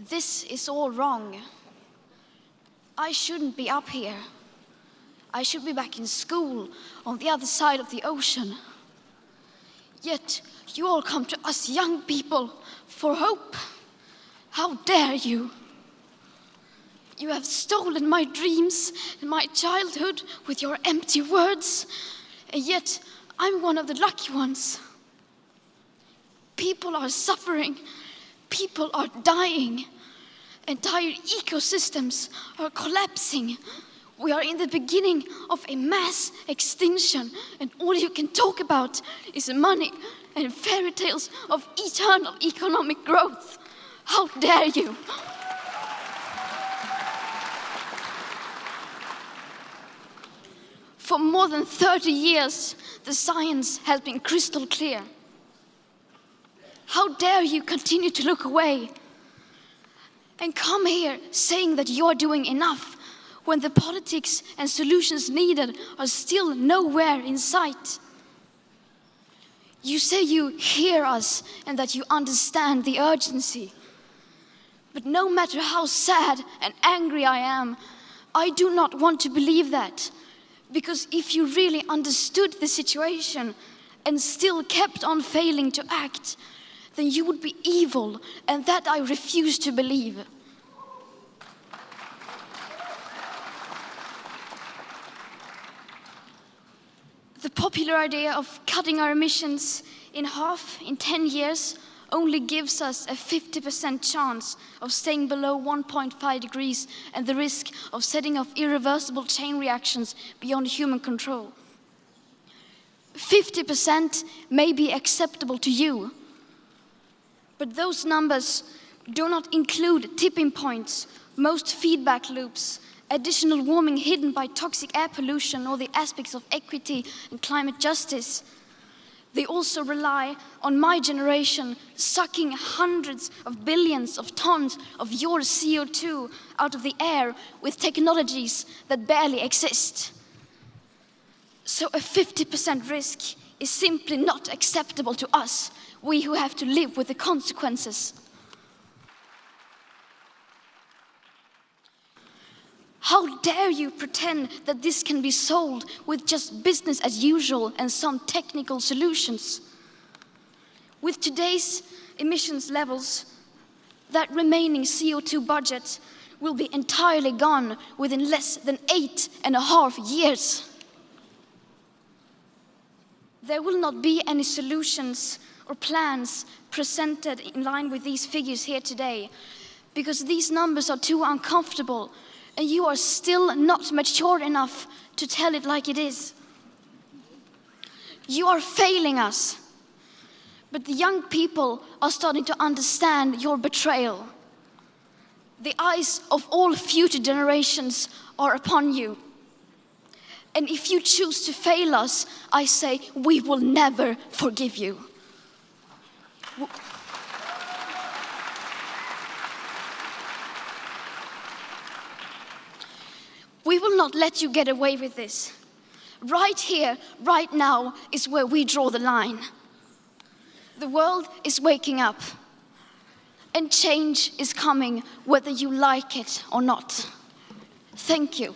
This is all wrong. I shouldn't be up here. I should be back in school on the other side of the ocean. Yet you all come to us young people for hope. How dare you? You have stolen my dreams and my childhood with your empty words, and yet I'm one of the lucky ones. People are suffering, people are dying, entire ecosystems are collapsing. We are in the beginning of a mass extinction, and all you can talk about is money and fairy tales of eternal economic growth. How dare you? For more than 30 years, the science has been crystal clear. How dare you continue to look away and come here saying that you're doing enough when the politics and solutions needed are still nowhere in sight? You say you hear us and that you understand the urgency. But no matter how sad and angry I am, I do not want to believe that. Because if you really understood the situation and still kept on failing to act, then you would be evil, and that I refuse to believe. The popular idea of cutting our emissions in half in 10 years only gives us a 50% chance of staying below 1.5 degrees and the risk of setting off irreversible chain reactions beyond human control. 50% may be acceptable to you, but those numbers do not include tipping points, most feedback loops, additional warming hidden by toxic air pollution, or the aspects of equity and climate justice. They also rely on my generation sucking hundreds of billions of tons of your CO2 out of the air with technologies that barely exist. So a 50% risk is simply not acceptable to us, we who have to live with the consequences. How dare you pretend that this can be solved with just business as usual and some technical solutions? With today's emissions levels, that remaining CO2 budget will be entirely gone within less than 8.5 years. There will not be any solutions or plans presented in line with these figures here today, because these numbers are too uncomfortable, and you are still not mature enough to tell it like it is. You are failing us, but the young people are starting to understand your betrayal. The eyes of all future generations are upon you. And if you choose to fail us, I say we will never forgive you. We will not let you get away with this. Right here, right now, is where we draw the line. The world is waking up, and change is coming whether you like it or not. Thank you.